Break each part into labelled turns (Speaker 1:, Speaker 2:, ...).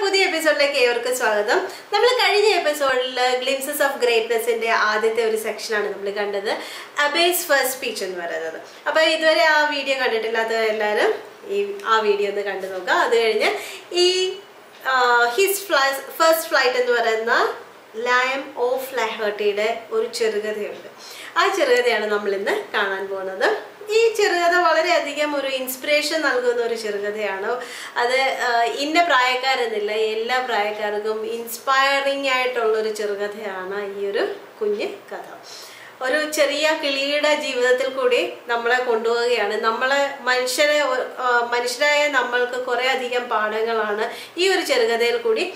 Speaker 1: പുതിയ എപ്പിസോഡിലേക്ക് ഏവർക്കും സ്വാഗതം. നമ്മൾ കഴിഞ്ഞ എപ്പിസോഡിൽ ഗ്ലിംസസ് ഓഫ് ഗ്രേറ്റ്നെസിന്റെ ആദ്യത്തെ ഒരു സെക്ഷനാണ് നമ്മൾ കണ്ടത്, അബേസ് ഫസ്റ്റ് സ്പീച്ച് എന്ന് പറയുന്നത്. അപ്പോൾ ഇതുവരെ ആ വീഡിയോ കണ്ടിട്ടില്ലാത്ത എല്ലാവരും ആ വീഡിയോ ഒന്ന് കണ്ടു നോക്കുക. അത് കഴിഞ്ഞ് ഈ ഹിസ് ഫസ്റ്റ് ഫ്ലൈറ്റ് എന്ന് പറയുന്ന ലയം ഓഫ് ലഹർട്ടിയുടെ ഒരു ചെറുകഥയുണ്ട്. ആ ചെറുകഥയാണ് നമ്മൾ ഇന്ന് കാണാൻ പോകുന്നത്. ഈ ചെറുകഥ വളരെയധികം ഒരു ഇൻസ്പിറേഷൻ നൽകുന്ന ഒരു ചെറുകഥയാണ്. അത് ഇന്ന പ്രായക്കാരെന്നില്ല, എല്ലാ പ്രായക്കാർക്കും ഇൻസ്പയറിംഗ് ആയിട്ടുള്ളൊരു ചെറുകഥയാണ് ഈ ഒരു കുഞ്ഞ് കഥ. ഒരു ചെറിയ കിളിയുടെ ജീവിതത്തിൽ കൂടി നമ്മളെ കൊണ്ടുപോവുകയാണ്. മനുഷ്യരായ നമ്മൾക്ക് കുറേ അധികം പാഠങ്ങളാണ് ഈ ഒരു ചെറുകഥയിൽ കൂടി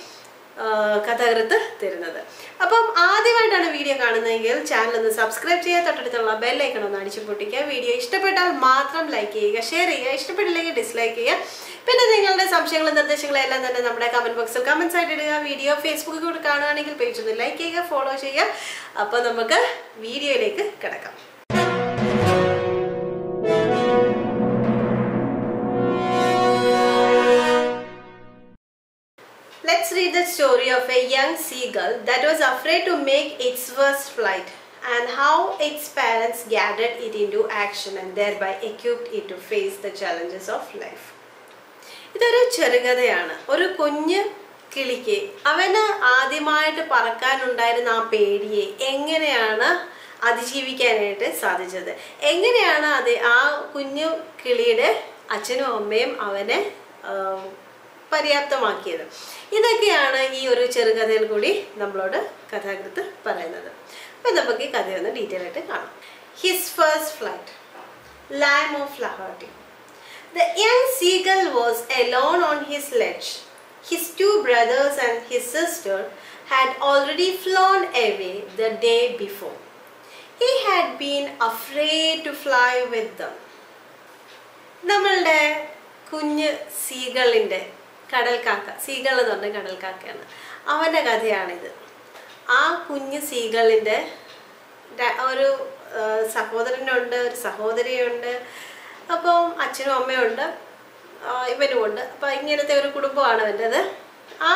Speaker 1: കഥാകൃത്ത് തരുന്നത്. അപ്പം ആദ്യമായിട്ടാണ് വീഡിയോ കാണുന്നതെങ്കിൽ ചാനൽ ഒന്ന് സബ്സ്ക്രൈബ് ചെയ്യുക, തൊട്ടടുത്തുള്ള ബെല്ലൈക്കൺ ഒന്ന് അടിച്ചു പൊട്ടിക്കുക. വീഡിയോ ഇഷ്ടപ്പെട്ടാൽ മാത്രം ലൈക്ക് ചെയ്യുക, ഷെയർ ചെയ്യുക, ഇഷ്ടപ്പെട്ടില്ലെങ്കിൽ ഡിസ്ലൈക്ക് ചെയ്യുക. പിന്നെ നിങ്ങളുടെ സംശയങ്ങളും നിർദ്ദേശങ്ങളും എല്ലാം തന്നെ നമ്മുടെ കമന്റ് ബോക്സിൽ കമന്റ്സ് ആയിട്ട് ഇടുക. വീഡിയോ ഫേസ്ബുക്കിൽ കൂടി കാണുകയാണെങ്കിൽ പേജ് ഒന്ന് ലൈക്ക് ചെയ്യുക, ഫോളോ ചെയ്യുക. അപ്പോൾ നമുക്ക് വീഡിയോയിലേക്ക് കിടക്കാം. Let's read the story of a young seagull that was afraid to make its first flight and how its parents gathered it into action and thereby equipped it to face the challenges of life. ഇതൊരു ചെറുകഥയാണ്. ഒരു കുഞ്ഞ് കിളിക്ക് അവന് ആദ്യമായിട്ട് പറക്കാനുണ്ടായിരുന്ന ആ പേടിയെ എങ്ങനെയാണ് അതിജീവിക്കാനായിട്ട് സാധിച്ചത്, എങ്ങനെയാണ് ആ കുഞ്ഞു കിളിയുടെ അച്ഛനും അമ്മയും അവനെ പര്യാപ്തമാക്കിയത്, ഇതൊക്കെയാണ് ഈ ഒരു ചെറുകഥയിൽ കൂടി നമ്മളോട് കഥാകൃത്ത് പറയുന്നത്. അപ്പം നമുക്ക് ഈ കഥയൊന്ന് ഡീറ്റെയിൽ ആയിട്ട് കാണാം. ഹിസ് ഫസ്റ്റ് ഫ്ലൈറ്റ്, ലയം ഓഫ് ലഹർട്ടി. The young seagull was alone on his ledge. His two brothers and his sister had already flown away the day before. He had been afraid to fly with them. നമ്മളുടെ കുഞ്ഞ് സീഗളിൻ്റെ കടൽക്കാക്ക, seagull എന്ന് പറഞ്ഞ കടൽക്കാക്കയാണ്, അവൻ്റെ കഥയാണിത്. ആ കുഞ്ഞ് സീഗളിൻ്റെ ഒരു സഹോദരനുണ്ട്, ഒരു സഹോദരിയുണ്ട്, അപ്പം അച്ഛനും അമ്മയുണ്ട്, ഇവനുമുണ്ട്. അപ്പം ഇങ്ങനത്തെ ഒരു കുടുംബമാണ് അവൻ്റെത്. ആ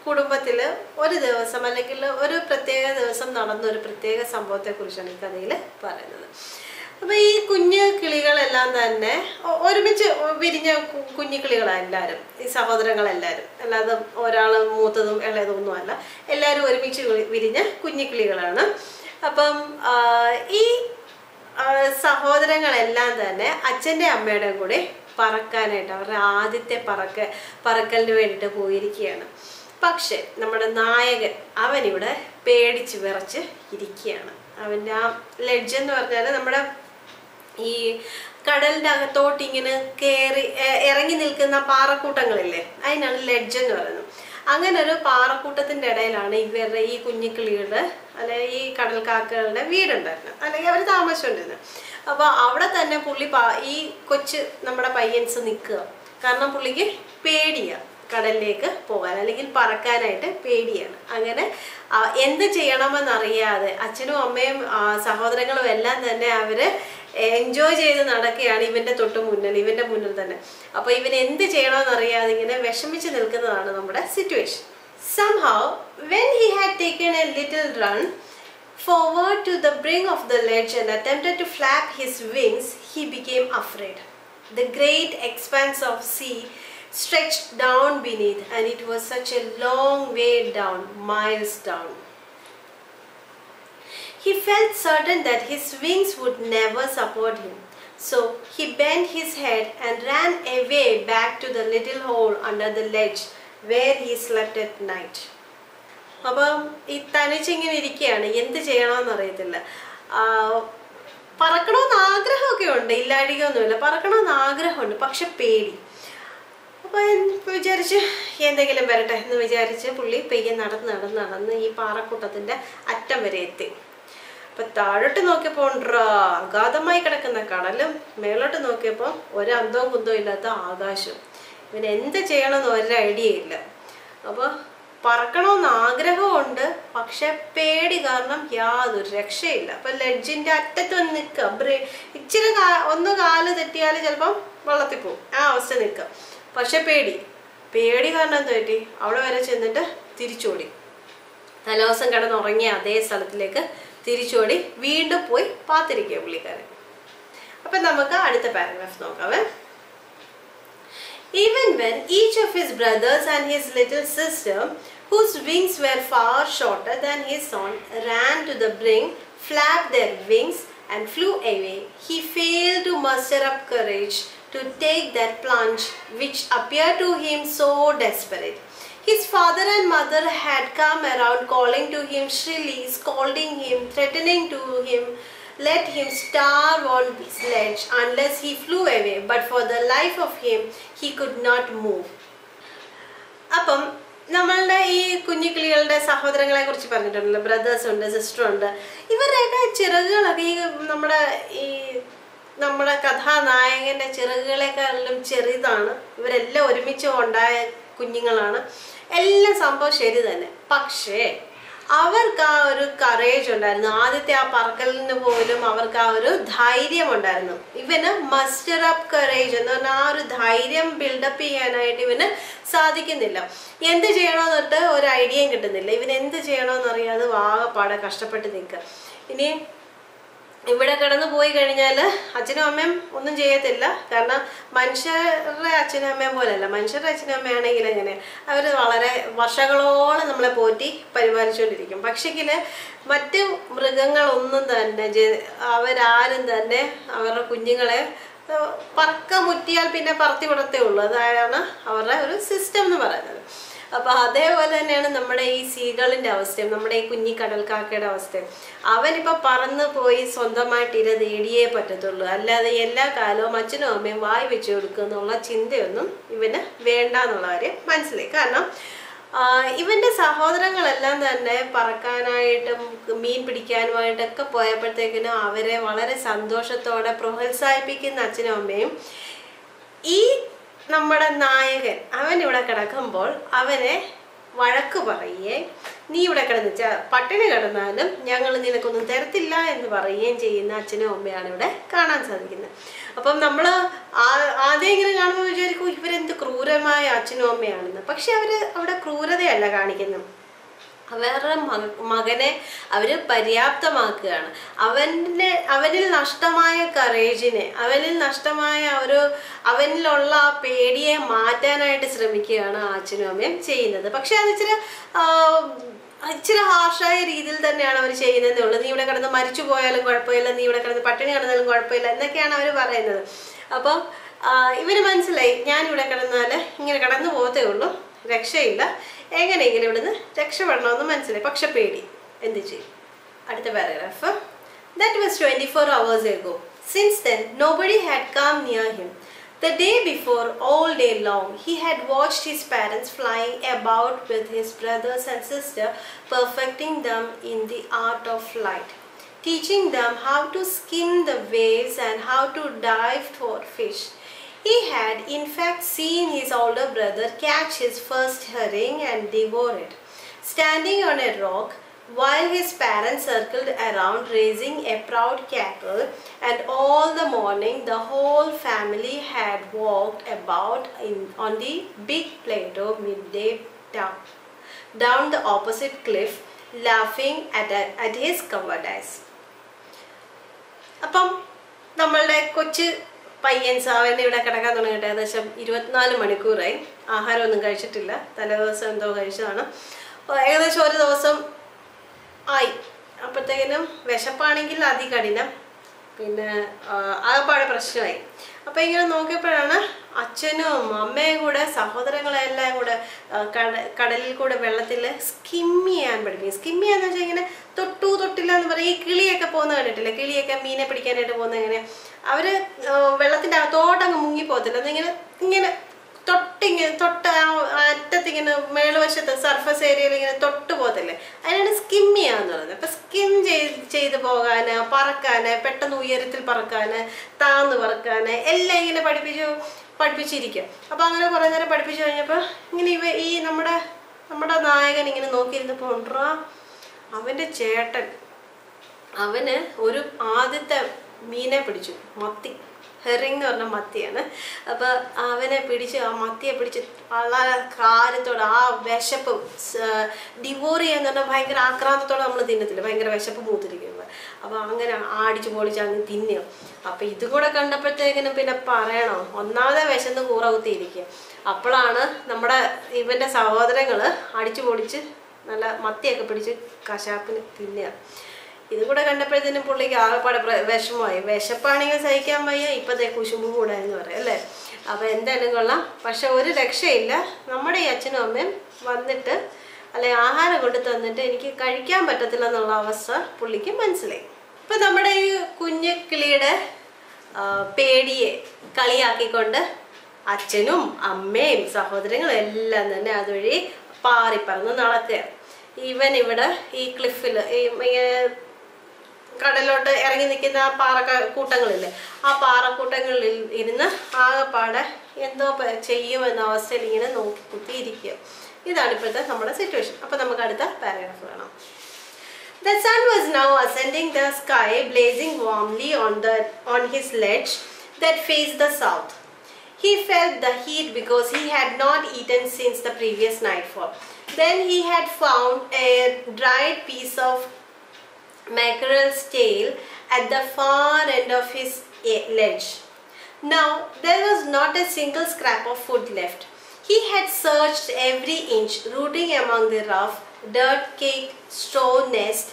Speaker 1: കുടുംബത്തിൽ ഒരു ദിവസം അല്ലെങ്കിൽ ഒരു പ്രത്യേക ദിവസം നടന്ന ഒരു പ്രത്യേക സംഭവത്തെക്കുറിച്ചാണ് ഈ കഥയിൽ പറയുന്നത്. അപ്പോൾ ഈ കുഞ്ഞു കിളികളെല്ലാം തന്നെ ഒരുമിച്ച് വിരിഞ്ഞ കുഞ്ഞു കിളികളാണ് എല്ലാവരും, ഈ സഹോദരങ്ങളെല്ലാവരും. അല്ലാതെ ഒരാൾ മൂത്തതും ഇളയതും ഒന്നുമല്ല, എല്ലാവരും ഒരുമിച്ച് വിരിഞ്ഞ കുഞ്ഞു കിളികളാണ്. അപ്പം ഈ സഹോദരങ്ങളെല്ലാം തന്നെ അച്ഛൻ്റെ അമ്മയുടെയും കൂടെ പറക്കാനായിട്ട് അവരുടെ ആദ്യത്തെ പറക്കലിന് വേണ്ടിയിട്ട് പോയിരിക്കുകയാണ്. പക്ഷെ നമ്മുടെ നായകൻ അവനിവിടെ പേടിച്ച് വിറച്ച് ഇരിക്കുകയാണ്. അവൻ്റെ ആ ലെഡ്ജ് എന്ന് പറഞ്ഞാൽ നമ്മുടെ ഈ കടലിൻ്റെ അകത്തോട്ട് ഇങ്ങനെ ഇറങ്ങി നിൽക്കുന്ന പാറക്കൂട്ടങ്ങളില്ലേ, അതിനാണ് ലെഡ്ജ് എന്ന് പറയുന്നത്. അങ്ങനെ ഒരു പാറക്കൂട്ടത്തിൻ്റെ ഇടയിലാണ് ഇവരുടെ ഈ കുഞ്ഞിക്കിളികളുടെ അല്ലെങ്കിൽ ഈ കടൽക്കാക്കകളുടെ വീടുണ്ടായിരുന്നത്, അല്ലെങ്കിൽ അവർ താമസിച്ചുകൊണ്ടിരുന്നത്. അപ്പോൾ അവിടെ തന്നെ പുള്ളി ഈ നമ്മുടെ പയ്യൻസ് നിൽക്കുക. കാരണം പുള്ളിക്ക് പേടിയാണ് കടലിലേക്ക് പോകാൻ, അല്ലെങ്കിൽ പറക്കാനായിട്ട് പേടിയാണ്. അങ്ങനെ എന്ത് ചെയ്യണമെന്നറിയാതെ അച്ഛനും അമ്മയും സഹോദരങ്ങളും എല്ലാം തന്നെ അവർ എൻജോയ് ചെയ്ത് നടക്കുകയാണ് ഇവൻ്റെ മുന്നിൽ തന്നെ. അപ്പോൾ ഇവൻ എന്ത് ചെയ്യണമെന്നറിയാതെ ഇങ്ങനെ വിഷമിച്ച് നിൽക്കുന്നതാണ് നമ്മുടെ situation. Somehow, when he had taken a little run forward to the brink of the ledge and attempted to flap his wings, he became afraid. The great expanse of sea stretched down beneath, and it was such a long way down, miles down. He felt certain that his wings would never support him. So he bent his head and ran away back to the little hole under the ledge where he slept at night. അപ്പം ഈ തനിച്ചിങ്ങനെ ഇരിക്കുകയാണ്, എന്ത് ചെയ്യണമെന്ന് അറിയത്തില്ല. പറക്കണമെന്ന് ആഗ്രഹമൊക്കെ ഉണ്ട്, ഇല്ലാഴികയൊന്നുമില്ല, പറക്കണമെന്ന് ആഗ്രഹമുണ്ട്, പക്ഷെ പേടി. അപ്പോൾ വിചാരിച്ച് എന്തെങ്കിലും വരട്ടെ എന്ന് വിചാരിച്ച് പുള്ളി പെയ്യെ നടന്ന് ഈ പാറക്കൂട്ടത്തിൻ്റെ അറ്റം വരെ എത്തി. അപ്പം താഴോട്ട് നോക്കിയപ്പോൾ അഗാധമായി കിടക്കുന്ന കടലും, മേലോട്ട് നോക്കിയപ്പോൾ ഒരു അന്തവും കുന്തവും ഇല്ലാത്ത ആകാശവും. ഇവന് എന്ത് ചെയ്യണമെന്ന് ഒരു ഐഡിയ ഇല്ല. അപ്പോൾ പറക്കണമെന്ന് ആഗ്രഹമുണ്ട്, പക്ഷെ പേടി കാരണം യാതൊരു രക്ഷയില്ല. അപ്പം ലെഡ്ജിൻ്റെ അറ്റത്ത് വന്ന് നിൽക്കുക, ഇച്ചിരി ഒന്ന് കാല് തെറ്റിയാൽ ചിലപ്പം വെള്ളത്തിൽ പോകും, ആ അവസ്ഥ നിൽക്കുക. പക്ഷെ പേടി, പേടി കാരണം എന്ത് പറ്റി, അവിടെ വരെ ചെന്നിട്ട് തിരിച്ചോടി. തലേദിവസം കിടന്നുറങ്ങിയ അതേ സ്ഥലത്തിലേക്ക് തിരിച്ചോടി വീണ്ടും പോയി പാത്തിരിക്കുക പുള്ളിക്കാരൻ. അപ്പം നമുക്ക് അടുത്ത paragraph നോക്കാവേ. Even when each of his brothers and his little sister, whose wings were far shorter than his own, ran to the brink, flapped their wings and flew away, he failed to muster up courage to take that plunge which appeared to him so desperate. His father and mother had come around, calling to him shrilly, scolding him, threatening to him, let him starve on the sledge unless he flew away, but for the life of him he could not move. അപ്പം നമ്മളുടെ ഈ കുഞ്ഞിക്കിളികളുടെ സഹോദരങ്ങളെ കുറിച്ച് പറഞ്ഞിട്ടുണ്ടല്ലോ, brothers ഉണ്ട്, sister ഉണ്ട്. ഇവരുടെയൊക്കെ ചിറകുകളൊക്കെ ഈ നമ്മുടെ കഥാനായകന്റെ ചിറകുകളെക്കാളും ചെറുതാണ്. ഇവരെല്ലാം ഒരുമിച്ച് ഉണ്ടായ കുഞ്ഞുങ്ങളാണ്. എല്ലാം സംഭവം ശരി തന്നെ. പക്ഷേ അവർക്ക് ആ ഒരു കറേജ് ഉണ്ടായിരുന്നു. ആദ്യത്തെ ആ പറക്കലിന് പോലും അവർക്ക് ആ ഒരു ധൈര്യം ഉണ്ടായിരുന്നു. ഇവന് മസ്റ്റർ അപ്പ് കറേജ് എന്ന് പറഞ്ഞാൽ ആ ഒരു ധൈര്യം ബിൽഡപ്പ് ചെയ്യാനായിട്ട് ഇവന് സാധിക്കുന്നില്ല. എന്ത് ചെയ്യണമെന്നിട്ട് ഒരു ഐഡിയയും കിട്ടുന്നില്ല. ഇവന് എന്ത് ചെയ്യണമെന്നറിയാതെ ആകെപ്പാടെ കഷ്ടപ്പെട്ട് നിൽക്കുക. ഇനി ഇവിടെ കിടന്നു പോയി കഴിഞ്ഞാൽ അച്ഛനും അമ്മയും ഒന്നും ചെയ്യത്തില്ല. കാരണം മനുഷ്യരുടെ അച്ഛനും അമ്മയും പോലെയല്ല. മനുഷ്യരുടെ അച്ഛനും അമ്മയാണെങ്കിൽ എങ്ങനെ അവർ വളരെ വർഷങ്ങളോളം നമ്മളെ പോറ്റി പരിപാലിച്ചുകൊണ്ടിരിക്കും. പക്ഷെങ്കിൽ മറ്റ് മൃഗങ്ങളൊന്നും തന്നെ അവരാരും തന്നെ അവരുടെ കുഞ്ഞുങ്ങളെ പറക്ക മുറ്റിയാൽ പിന്നെ പറത്തി വിടത്തേ ഉള്ളൂ. അതാണ് അവരുടെ ഒരു സിസ്റ്റം എന്ന് പറയുന്നത്. അപ്പോൾ അതേപോലെ തന്നെയാണ് നമ്മുടെ ഈ സീകളിൻ്റെ അവസ്ഥയും നമ്മുടെ ഈ കുഞ്ഞി കടൽക്കാക്കയുടെ അവസ്ഥയും. അവനിപ്പോൾ പറന്ന് പോയി സ്വന്തമായിട്ട് ഇര നേടിയേ പറ്റത്തുള്ളൂ. അല്ലാതെ എല്ലാ കാലവും അച്ഛനും അമ്മയും വായി വെച്ച് കൊടുക്കുക എന്നുള്ള ചിന്തയൊന്നും ഇവന് വേണ്ട എന്നുള്ള കാര്യം മനസ്സിലായി. കാരണം ഇവൻ്റെ സഹോദരങ്ങളെല്ലാം തന്നെ പറക്കാനായിട്ടും മീൻ പിടിക്കാനുമായിട്ടൊക്കെ പോയപ്പോഴത്തേക്കിനും അവരെ വളരെ സന്തോഷത്തോടെ പ്രോത്സാഹിപ്പിക്കുന്ന അച്ഛനും അമ്മയും ഈ നമ്മുടെ നായകൻ അവൻ ഇവിടെ കിടക്കുമ്പോൾ അവനെ വഴക്ക് പറയുകയും നീ ഇവിടെ കിടന്ന് പട്ടിണി കിടന്നാലും ഞങ്ങൾ നിനക്കൊന്നും തരത്തില്ല എന്ന് പറയുകയും ചെയ്യുന്ന അച്ഛനും അമ്മയാണ് ഇവിടെ കാണാൻ സാധിക്കുന്നത്. അപ്പം നമ്മൾ ആദ്യം ഇങ്ങനെ കാണുമ്പോൾ വിചാരിക്കും ഇവരെന്ത് ക്രൂരമായ അച്ഛനും അമ്മയാണെന്ന്. പക്ഷെ അവിടെ ക്രൂരതയല്ല കാണിക്കുന്നത്. അവരുടെ മകനെ അവർ പര്യാപ്തമാക്കുകയാണ്. അവനിൽ നഷ്ടമായ കറേജിനെ, അവനിൽ നഷ്ടമായ അവനിലുള്ള ആ പേടിയെ മാറ്റാനായിട്ട് ശ്രമിക്കുകയാണ് അച്ഛനും അമ്മയും ചെയ്യുന്നത്. പക്ഷെ അത് ഇച്ചിരി ഹാർഷായ രീതിയിൽ തന്നെയാണ് അവർ ചെയ്യുന്നതേ ഉള്ളൂ. നീ ഇവിടെ കിടന്ന് മരിച്ചു പോയാലും കുഴപ്പമില്ല, നീ ഇവിടെ കിടന്ന് പട്ടിണി കിടന്നാലും കുഴപ്പമില്ല എന്നൊക്കെയാണ് അവർ പറയുന്നത്. അപ്പം ഇവന് മനസ്സിലായി ഞാനിവിടെ കിടന്നാൽ ഇങ്ങനെ കിടന്നു പോകത്തേ ഉള്ളൂ, രക്ഷയില്ല, എങ്ങനെയെങ്കിലും ഇവിടുന്ന് രക്ഷപ്പെടണമെന്ന് മനസ്സിലായി. പക്ഷെ പേടി എന്ത് ചെയ്യും? അടുത്ത paragraph. That was 24 hours ago. Since then, nobody had come near him. The day before, all day long, he had watched his parents flying about with his brothers and sister, perfecting them in the art of flight, teaching them how to skim the waves and how to dive for fish. He had in fact seen his older brother catch his first herring and devour it, standing on a rock while his parents circled around raising a proud cackle, and all the morning the whole family had walked about on the big plateau midday down the opposite cliff, laughing at his cowardice. അപ്പം നമ്മളുടെ കൊച്ചു പയ്യൻസ് അവൻ്റെ ഇവിടെ കിടക്കാൻ തുടങ്ങിയിട്ട് ഏകദേശം 24 മണിക്കൂറായി. ആഹാരമൊന്നും കഴിച്ചിട്ടില്ല. തലേദിവസം എന്തോ കഴിച്ചതാണ്. ഏകദേശം ഒരു ദിവസം ആയി. അപ്പോഴത്തേക്കിനും വിശപ്പാണെങ്കിൽ അതികഠിനം, പിന്നെ ആകപ്പാടെ പ്രശ്നമായി. അപ്പോൾ ഇങ്ങനെ നോക്കിയപ്പോഴാണ് അച്ഛനും അമ്മയും കൂടെ സഹോദരങ്ങളെല്ലാം കൂടെ കടലിൽ കൂടെ വെള്ളത്തിൽ സ്കിം ചെയ്യാൻ പഠിപ്പിക്കും. സ്കിം ചെയ്യാന്ന് വെച്ചാൽ ഇങ്ങനെ തൊട്ടില്ല എന്ന് പറയും. ഈ കിളിയൊക്കെ പോകുന്ന കണ്ടിട്ടില്ല, കിളിയൊക്കെ മീനെ പിടിക്കാനായിട്ട് പോകുന്ന എങ്ങനെ അവർ വെള്ളത്തിൻ്റെ അകത്തോട്ടങ്ങ് മുങ്ങിപ്പോകത്തില്ല, ഇങ്ങനെ തൊട്ട് അറ്റത്തിങ്ങനെ മേളുവശത്ത് സർഫസ് ഏരിയയിൽ ഇങ്ങനെ തൊട്ട് പോകത്തില്ലേ, അതിനാണ് സ്കിം ചെയ്യാന്ന് പറയുന്നത്. അപ്പം സ്കിം ചെയ്ത് പോകാൻ, പറക്കാൻ, പെട്ടെന്ന് ഉയരത്തിൽ പറക്കാൻ, താന്ന് പറക്കാൻ എല്ലാം ഇങ്ങനെ പഠിപ്പിച്ചിരിക്കും. അപ്പം അങ്ങനെ കുറേ നേരം പഠിപ്പിച്ചു കഴിഞ്ഞപ്പോൾ ഇങ്ങനെ ഈ നമ്മുടെ നായകൻ ഇങ്ങനെ നോക്കിയിരുന്നപ്പോൾ ഉണ്ടാ അവൻ്റെ ചേട്ടൻ അവന് ഒരു ആദ്യത്തെ മീനെ പിടിച്ചു, മത്തി. ഹെറിങ് എന്ന് പറഞ്ഞ മത്തിയാണ്. അപ്പോൾ അവനെ പിടിച്ച് ആ മത്തിയെ പിടിച്ച് വളരെ കാര്യത്തോടെ ആ വിശപ്പ് ഡിവോർ ചെയ്യാന്ന് പറഞ്ഞാൽ ഭയങ്കര ആക്രാന്തത്തോടെ നമ്മൾ തിന്നത്തില്ല, ഭയങ്കര വിശപ്പ് മൂത്തിരിക്കുന്നത്. അപ്പോൾ അങ്ങനെ ആടിച്ച് പൊളിച്ച് അങ്ങ് തിന്നുക. അപ്പം ഇതും കൂടെ കണ്ടപ്പോഴത്തേക്കിനും പിന്നെ പറയണോ, ഒന്നാമതെ വിശന്ന് കൂറകുത്തിയിരിക്കുക. അപ്പോഴാണ് നമ്മുടെ ഇവൻ്റെ സഹോദരങ്ങൾ അടിച്ചു പൊളിച്ച് നല്ല മത്തിയൊക്കെ പിടിച്ച് കശാപ്പിന് തിന്നുക. ഇതും കൂടെ കണ്ടപ്പോഴത്തേനും പുള്ളിക്ക് ആകെപ്പാടെ വിഷമമായി. വിശപ്പാണെങ്കിൽ സഹിക്കാൻ വയ്യ, ഇപ്പോഴത്തെ കുശുമ്പ് കൂടെ എന്ന് പറയാം അല്ലേ. അപ്പോൾ എന്തായാലും കൊള്ളാം. പക്ഷെ ഒരു രക്ഷയില്ല, നമ്മുടെ ഈ അച്ഛനും അമ്മയും വന്നിട്ട് അല്ലെങ്കിൽ ആഹാരം കൊണ്ട് തന്നിട്ട് എനിക്ക് കഴിക്കാൻ പറ്റത്തില്ല എന്നുള്ള അവസ്ഥ പുള്ളിക്ക് മനസ്സിലായി. ഇപ്പം നമ്മുടെ ഈ കുഞ്ഞു കിളിയുടെ പേടിയെ കളിയാക്കിക്കൊണ്ട് അച്ഛനും അമ്മയും സഹോദരങ്ങളും എല്ലാം തന്നെ അതുവഴി പാറിപ്പറന്ന് നടക്കുക. ഇവൻ ഇവിടെ ഈ ക്ലിഫിൽ ഈ കടലോട്ട് ഇറങ്ങി നിൽക്കുന്ന ആ പാറക്കൂട്ടങ്ങളില്ലേ, ആ പാറക്കൂട്ടങ്ങളിൽ ഇരുന്ന് ആകെപ്പാടെ എന്തോ ചെയ്യുമെന്ന അവസ്ഥയിൽ ഇങ്ങനെ നോക്കി കുത്തിയിരിക്കുക. ഇതാണ് ഇപ്പോഴത്തെ നമ്മുടെ സിറ്റുവേഷൻ. അപ്പോൾ നമുക്ക് അടുത്ത പാരഗ്രാഫ് കാണാം. The sun was now ascending the sky, blazing warmly on his ledge that faced the south. He felt the heat because he had not eaten since the previous nightfall. Then he had found a dried piece of mackerel's tail at the far end of his ledge. Now there was not a single scrap of food left. He had searched every inch, rooting among the rough, dirt-caked straw nest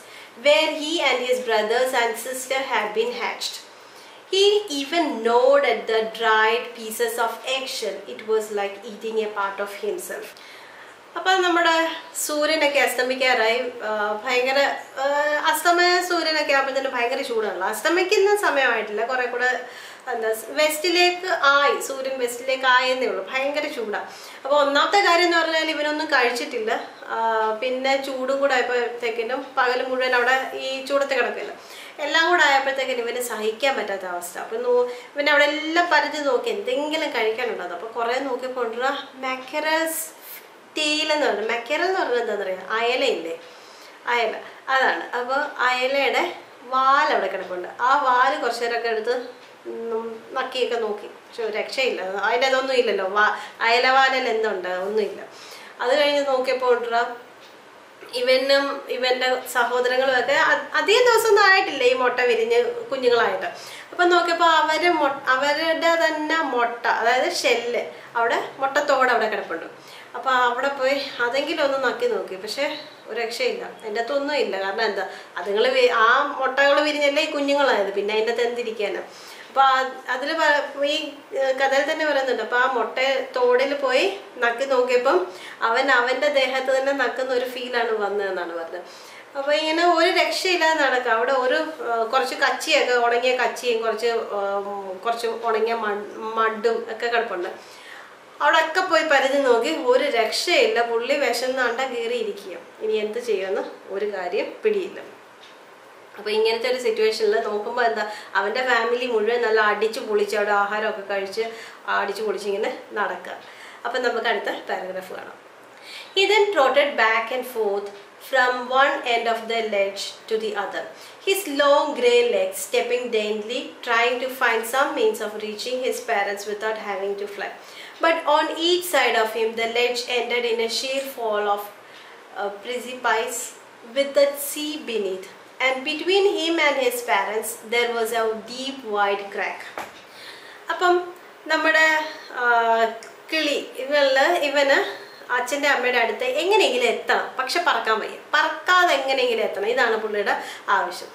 Speaker 1: where he and his brothers and sister had been hatched. He even gnawed at the dried pieces of eggshell. It was like eating a part of himself. അപ്പോൾ നമ്മുടെ സൂര്യനൊക്കെ അസ്തമിക്കാറായി. ഭയങ്കര അസ്തമയ സൂര്യനൊക്കെ ആകുമ്പോഴത്തേന് ഭയങ്കര ചൂടാണല്ലോ. അസ്തമിക്കുന്ന സമയമായിട്ടില്ല, കുറെ കൂടെ എന്താ സൂര്യൻ വെസ്റ്റിലേക്ക് ആയെന്നേ ഉള്ളൂ. ഭയങ്കര ചൂടാണ്. അപ്പോൾ ഒന്നാമത്തെ കാര്യം എന്ന് പറഞ്ഞാൽ ഇവനൊന്നും കഴിച്ചിട്ടില്ല. പിന്നെ ചൂടും കൂടെ ആയപ്പോഴത്തേക്കിനും പകൽ മുഴുവൻ അവിടെ ഈ ചൂടത്ത് കിടക്കില്ല. എല്ലാം കൂടെ ആയപ്പോഴത്തേക്കിനും ഇവന് സഹിക്കാൻ പറ്റാത്ത അവസ്ഥ. അപ്പം ഇവനെ അവിടെ എല്ലാം പരിധി നോക്കി എന്തെങ്കിലും കഴിക്കാനുണ്ടോ. അപ്പോൾ കുറേ നോക്കിക്കൊണ്ടുള്ള മാക്കറൽസ് ടെയിൽ എന്ന് പറഞ്ഞാൽ, മെക്കറൽ എന്ന് പറഞ്ഞാൽ എന്താണെന്ന് അറിയാം, അയലയില്ലേ, അയല, അതാണ്. അപ്പോൾ അയലയുടെ വാൽ അവിടെ കിടപ്പുണ്ട്. ആ വാല് കുറച്ചു നേരമൊക്കെ എടുത്ത് നക്കിയൊക്കെ നോക്കി. പക്ഷെ ഒരു രക്ഷയില്ല, അതിൻ്റെ അതൊന്നും ഇല്ലല്ലോ. അയലവാലിൽ എന്തുണ്ട്, ഒന്നുമില്ല. അത് കഴിഞ്ഞ് നോക്കിയപ്പോൾ ഇവനും ഇവൻ്റെ സഹോദരങ്ങളും ഒക്കെ അധികം ദിവസമൊന്നും ആയിട്ടില്ല ഈ മുട്ട വിരിഞ്ഞ് കുഞ്ഞുങ്ങളായിട്ട്. അപ്പം നോക്കിയപ്പോൾ അവരുടെ തന്നെ മുട്ട, അതായത് ഷെല്ല്, അവിടെ മുട്ടത്തോടെ അവിടെ കിടപ്പുണ്ട്. അപ്പോൾ അവിടെ പോയി അതെങ്കിലും ഒന്ന് നക്കി നോക്കി. പക്ഷെ ഒരു രക്ഷയില്ല, അതിൻ്റെ അകത്തൊന്നും ഇല്ല. കാരണം എന്താ, അതുങ്ങൾ ആ മുട്ടകൾ വിരിഞ്ഞല്ലേ ഈ കുഞ്ഞുങ്ങളായത്, പിന്നെ അതിൻ്റെ അകത്ത് എന്തിരിക്കാനാണ്. അപ്പോൾ അതിൽ ഈ കഥയിൽ തന്നെ പറയുന്നുണ്ട്. അപ്പോൾ ആ മുട്ട തോടിൽ പോയി നക്കി നോക്കിയപ്പം അവൻ്റെ ദേഹത്ത് തന്നെ നക്കുന്ന ഒരു ഫീലാണ് വന്നതെന്നാണ് പറഞ്ഞത്. അപ്പോൾ ഇങ്ങനെ ഒരു രക്ഷയില്ലാതെ നടക്കുക. അവിടെ കുറച്ച് കച്ചിയൊക്കെ, ഉണങ്ങിയ കച്ചിയും കുറച്ച് ഉണങ്ങിയ മഡും ഒക്കെ കിടപ്പുണ്ട്. അവിടെ ഒക്കെ പോയി പരിധി നോക്കി, ഒരു രക്ഷയില്ല. പുള്ളി വിശന്നാണ്ട കയറിയിരിക്കുക. ഇനി എന്ത് ചെയ്യുമെന്ന് ഒരു കാര്യം പിടിയില്ല. അപ്പോൾ ഇങ്ങനത്തെ ഒരു സിറ്റുവേഷനിൽ നോക്കുമ്പോൾ എന്താ, അവൻ്റെ ഫാമിലി മുഴുവൻ നല്ല അടിച്ചു പൊളിച്ച് അവിടെ ആഹാരമൊക്കെ കഴിച്ച് അടിച്ചു പൊളിച്ചിങ്ങനെ നടക്കുക. അപ്പം നമുക്ക് അടുത്ത പാരഗ്രാഫ് കാണാം. He then trotted back and forth from one end of the ledge to the other, his long grey legs stepping daintily, trying to find some means of reaching his parents without having to fly. But on each side of him, the ledge ended in a sheer fall of precipice with the sea beneath. And between him and his parents, there was a deep, wide crack. അപ്പം നമ്മുടെ കിളി ഇവന് അച്ഛൻ്റെ അമ്മയുടെ അടുത്ത് എങ്ങനെയെങ്കിലും എത്തണം, പക്ഷെ പറക്കാൻ വയ്യ. പറക്കാതെ എങ്ങനെയെങ്കിലും എത്തണം, ഇതാണ് പുള്ളിയുടെ ആവശ്യം.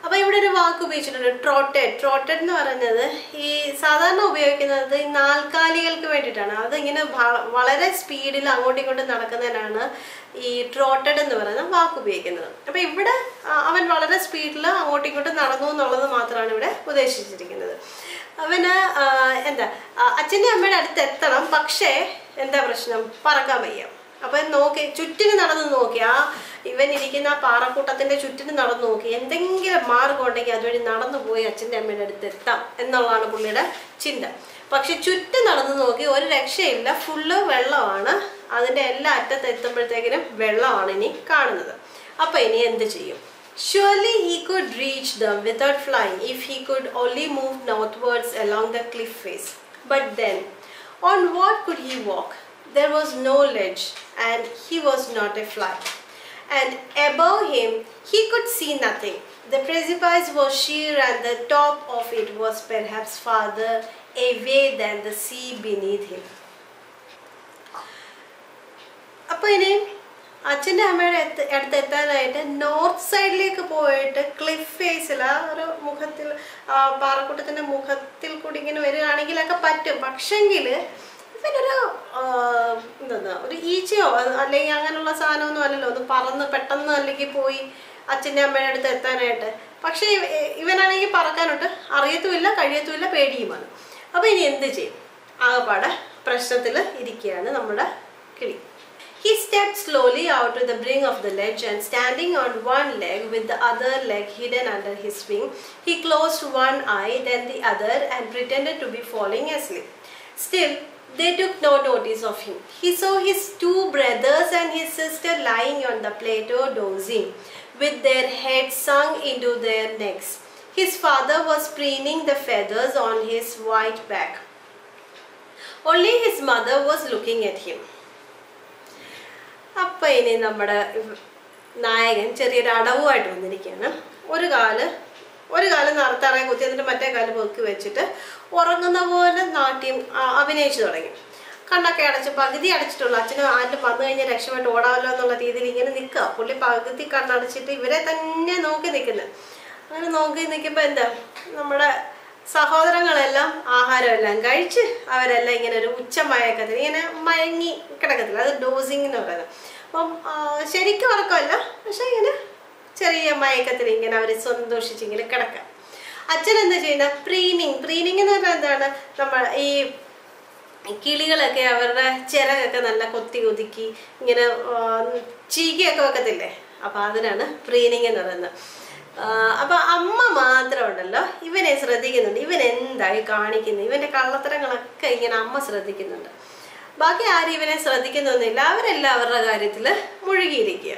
Speaker 1: അപ്പോൾ ഇവിടെ ഒരു വാക്ക് ഉപയോഗിച്ചിട്ടുണ്ട്, ട്രോട്ടഡ് എന്ന് പറയുന്നത് ഈ സാധാരണ ഉപയോഗിക്കുന്നത് ഈ നാൽക്കാലികൾക്ക് വേണ്ടിയിട്ടാണ്. അത് ഇങ്ങനെ വളരെ സ്പീഡിൽ അങ്ങോട്ടും ഇങ്ങോട്ടും നടക്കുന്നതിനാണ് ഈ ട്രോട്ടഡ് എന്ന് പറയുന്ന വാക്ക് ഉപയോഗിക്കുന്നത്. അപ്പോൾ ഇവിടെ അവൻ വളരെ സ്പീഡിൽ അങ്ങോട്ടും ഇങ്ങോട്ടും നടന്നു എന്നുള്ളത് മാത്രമാണ് ഇവിടെ ഉദ്ദേശിച്ചിരിക്കുന്നത്. അവന് എന്താ, അച്ഛൻ്റെ അമ്മയുടെ അടുത്ത് എത്തണം, പക്ഷേ എന്താ പ്രശ്നം, പറക്കാൻ വയ്യ. അപ്പം നോക്കി ചുറ്റിന് നടന്നു നോക്കി, ഇവൻ ഇരിക്കുന്ന ആ പാറക്കൂട്ടത്തിൻ്റെ ചുറ്റിന് നടന്നു നോക്കി, എന്തെങ്കിലും മാർഗം ഉണ്ടെങ്കിൽ അതുവഴി നടന്നു പോയി അച്ഛൻ്റെ അമ്മയുടെ അടുത്ത് എത്താം എന്നുള്ളതാണ് പുള്ളിയുടെ ചിന്ത. പക്ഷെ ചുറ്റും നടന്നു നോക്കി, ഒരു രക്ഷയില്ല, ഫുള്ള് വെള്ളമാണ്. അതിൻ്റെ എല്ലാ അറ്റത്ത് എത്തുമ്പോഴത്തേക്കിനും വെള്ളമാണ് ഇനി കാണുന്നത്. അപ്പം ഇനി എന്ത് ചെയ്യും? Surely he could reach them without flying if he could only move northwards along the cliff face. But then, on what could he walk? There was no ledge, and he was not a fly. And above him, he could see nothing. The precipice was sheer, and the top of it was perhaps farther away than the sea beneath him. അപ്പോൾ ഇനി അച്ഛൻ്റെ അമ്മയുടെ അടുത്തെത്താനായിട്ട് north സൈഡിലേക്ക് പോയിട്ട് cliff ഫേസിൽ ആ ഒരു മുഖത്തിൽ പാറക്കൂട്ടത്തിൻ്റെ മുഖത്തിൽ കൂടി ഇങ്ങനെ വരികയാണെങ്കിലൊക്കെ പറ്റും. പക്ഷെങ്കിൽ ഇവനൊരു എന്താ ഒരു ഈച്ചയോ അല്ലെങ്കിൽ അങ്ങനെയുള്ള സാധനമൊന്നും അല്ലല്ലോ, ഒന്ന് പറന്ന് പെട്ടെന്ന് അല്ലെങ്കിൽ പോയി അച്ഛൻ്റെ അമ്മയുടെ അടുത്ത് എത്താനായിട്ട്. പക്ഷേ ഇവനാണെങ്കിൽ പറക്കാനോട്ട് അറിയത്തുമില്ല, കഴിയത്തുമില്ല, പേടിയുമാണ്. അപ്പോൾ ഇനി എന്ത് ചെയ്യും? ആകപ്പാടെ പ്രശ്നത്തിൽ ഇരിക്കുകയാണ് നമ്മുടെ കിളി. He stepped slowly out to the brink of the ledge, and standing on one leg with the other leg hidden under his wing, he closed one eye, then the other, and pretended to be falling asleep. Still, they took no notice of him. He saw his two brothers and his sister lying on the plateau dozing, with their heads sunk into their necks. His father was preening the feathers on his white back. Only his mother was looking at him. അപ്പം ഇനി നമ്മുടെ നായകൻ ചെറിയൊരു അടവുമായിട്ട് വന്നിരിക്കുകയാണ്. ഒരു കാല് തറയെ കുത്തി, എന്നിട്ട് മറ്റേ കാല് പൊക്കി വെച്ചിട്ട് ഉറങ്ങുന്ന പോലെ നാട്യം അഭിനയിച്ചു തുടങ്ങി. കണ്ണൊക്കെ അടച്ച് പകുതി അടച്ചിട്ടുള്ള അച്ഛനും ആരും വന്നു കഴിഞ്ഞാൽ രക്ഷപ്പെട്ട് ഓടാമല്ലോ എന്നുള്ള രീതിയിൽ ഇങ്ങനെ നിൽക്കുക. പുള്ളി പകുതി കണ്ണടച്ചിട്ട് ഇവരെ തന്നെ നോക്കി നിൽക്കുന്നത്. അങ്ങനെ നോക്കി നിൽക്കുമ്പോൾ എന്താ, നമ്മുടെ സഹോദരങ്ങളെല്ലാം ആഹാരമെല്ലാം കഴിച്ച് അവരെല്ലാം ഇങ്ങനെ ഒരു ഉച്ചമയക്കത്തിൽ ഇങ്ങനെ മയങ്ങി കിടക്കത്തില്ല, അത് ഡോസിങ് എന്ന് പറയുന്നത്. അപ്പം ശരിക്കും ഉറക്കമല്ല, പക്ഷെ ഇങ്ങനെ ചെറിയ മയക്കത്തിൽ ഇങ്ങനെ അവർ സന്തോഷിച്ചിങ്ങനെ കിടക്കാം. അച്ഛൻ എന്താ ചെയ്യുന്ന പ്രീനിങ് എന്ന് പറഞ്ഞാൽ എന്താണ്, നമ്മൾ ഈ കിളികളൊക്കെ അവരുടെ ചിറകൊക്കെ നല്ല കൊത്തി ഒതുക്കി ഇങ്ങനെ ചീകിയൊക്കെ വെക്കത്തില്ലേ, അപ്പം അതിനാണ് പ്രീനിങ് എന്ന് പറയുന്നത്. അപ്പം അമ്മ മാത്രം ഉണ്ടല്ലോ ഇവനെ ശ്രദ്ധിക്കുന്നുണ്ട്. ഇവൻ എന്തായി കാണിക്കുന്നത്, ഇവൻ്റെ കള്ളത്തരങ്ങളൊക്കെ ഇങ്ങനെ അമ്മ ശ്രദ്ധിക്കുന്നുണ്ട്. ബാക്കി ആരും ഇവനെ ശ്രദ്ധിക്കുന്നൊന്നുമില്ല, അവരെല്ലാം അവരുടെ കാര്യത്തിൽ മുഴുകിയിരിക്കുക.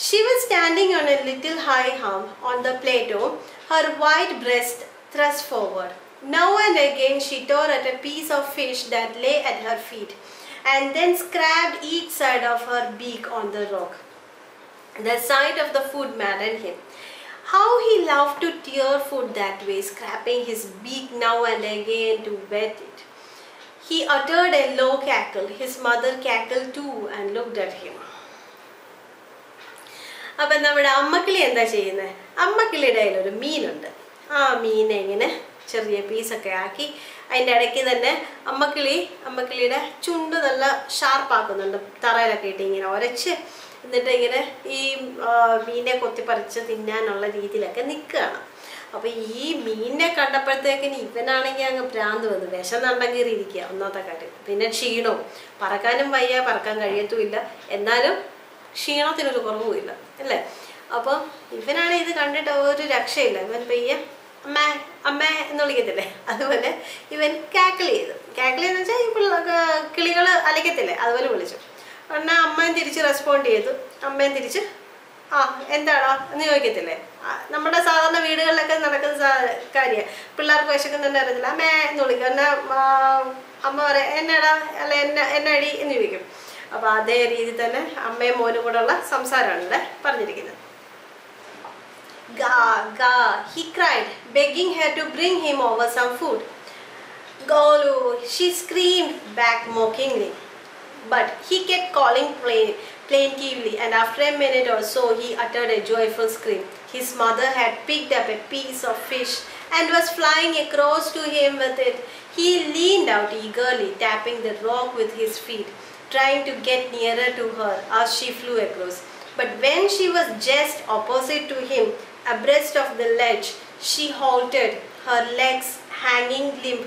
Speaker 1: She was standing on a little high hump on the plateau, her white breast thrust forward. Now and again she tore at a piece of fish that lay at her feet, and then scraped each side of her beak on the rock. The sight of the food maddened him. How he loved to tear food that way, scraping his beak now and again to wet it. He uttered a low cackle. His mother cackled too and looked at him. അപ്പം നമ്മുടെ അമ്മക്കിളി എന്താ ചെയ്യുന്നത്? അമ്മക്കിളിയുടെ കയ്യിലൊരു മീനുണ്ട്. ആ മീനെ ഇങ്ങനെ ചെറിയ പീസൊക്കെ ആക്കി അതിൻ്റെ ഇടയ്ക്ക് തന്നെ അമ്മക്കിളിയുടെ ചുണ്ട് നല്ല ഷാർപ്പാക്കുന്നുണ്ട്. തറയിലൊക്കെ ഇട്ട് ഇങ്ങനെ ഉരച്ച്, എന്നിട്ട് ഇങ്ങനെ ഈ മീനെ കൊത്തിപ്പറിച്ച് തിന്നാനുള്ള രീതിയിലൊക്കെ നിൽക്കുകയാണ്. അപ്പോൾ ഈ മീനിനെ കണ്ടപ്പോഴത്തേക്കിന് ഇവനാണെങ്കിൽ അങ്ങ് ഭ്രാന്ത് വന്നു. വിശന്നുണ്ടെങ്കിൽ ഇരിക്കുക ഒന്നാമത്തെ കാര്യം. പിന്നെ ക്ഷീണവും, പറക്കാനും വയ്യ, പറക്കാൻ കഴിയത്തുമില്ല, എന്നാലും ക്ഷീണത്തിനൊരു കുറവുമില്ല അല്ലേ. അപ്പം ഇവനാണെങ്കിൽ ഇത് കണ്ടിട്ട് ഒരു രക്ഷയില്ല. ഇവൻ പയ്യെ അമ്മ എന്ന് വിളിക്കത്തില്ലേ, അതുപോലെ ഇവൻ കാക്കിൾ ചെയ്തെന്ന് വെച്ചാൽ ഈ കിളികൾ അലയ്ക്കത്തില്ലേ, അതുപോലെ വിളിച്ചു. എന്നാൽ അമ്മയും തിരിച്ച് റെസ്പോണ്ട് ചെയ്തു. അമ്മയും തിരിച്ച് എന്താടാ എന്ന് ചോദിക്കത്തില്ലേ, നമ്മുടെ സാധാരണ വീടുകളിലൊക്കെ നടക്കുന്ന കാര്യമാണ്. പിള്ളേർക്ക് വിശക്കുന്നുണ്ട് അറിയത്തില്ല, അമ്മേ എന്ന് വിളിക്കും. എന്നാൽ അമ്മ പറയാം എന്നാടാ അല്ല എന്നടി എന്ന് ചോദിക്കും. അപ്പോൾ അതേ രീതി തന്നെ അമ്മയും മോനും കൂടെ ഉള്ള സംസാരമാണ് ഇവിടെ പറഞ്ഞിരിക്കുന്നത്. Ga, ga, he cried, begging her to bring him over some food. Golu, she screamed back mockingly. But he kept calling plaintively, and after a minute or so he uttered a joyful scream. His mother had picked up a piece of fish and was flying across to him with it. He leaned out eagerly, tapping the rock with his feet, trying to get nearer to her as she flew across. But when she was just opposite to him, abreast of the ledge, she halted, her legs hanging limp,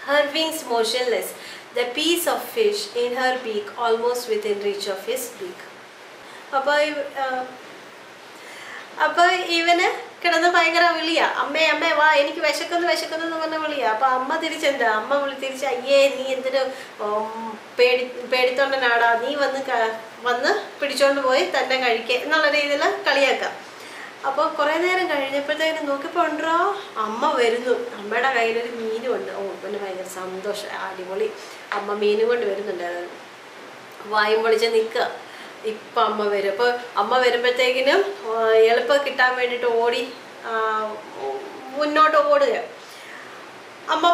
Speaker 1: her wings motionless, the piece of fish in her beak almost within reach of his beak. അപ്പോൾ ഇവന് കിടന്ന് ഭയങ്കര വിളിയാ, അമ്മേ വാ എനിക്ക് വിശക്കുന്നു എന്ന് പറഞ്ഞ വിളിയാ. അപ്പം അമ്മ തിരിച്ചെന്താ, തിരിച്ച് അയ്യേ നീ എന്തൊരു പേടിത്തൊണ്ടനാടാ, നീ വന്ന് പിടിച്ചോണ്ട് പോയി തന്നെ കഴിക്കുക എന്നുള്ള രീതിയിൽ കളിയാക്കാം. അപ്പോൾ കുറേ നേരം കഴിഞ്ഞപ്പോഴത്തേക്കും നോക്കിയപ്പോൾ ഉണ്ടോ അമ്മ വരുന്നു. അമ്മയുടെ കയ്യിലൊരു മീനും ഉണ്ട്. ഓ പിന്നെ ഭയങ്കര സന്തോഷം, അടിപൊളി. അമ്മ മീനും കൊണ്ട് വരുന്നുണ്ടായിരുന്നു. വായും പൊളിച്ച് നിൽക്കുക. ഇപ്പം അമ്മ വരും. അപ്പോൾ അമ്മ വരുമ്പോഴത്തേക്കിനും എളുപ്പം കിട്ടാൻ വേണ്ടിയിട്ട് ഓടി മുന്നോട്ട് ഓടുക. അമ്മ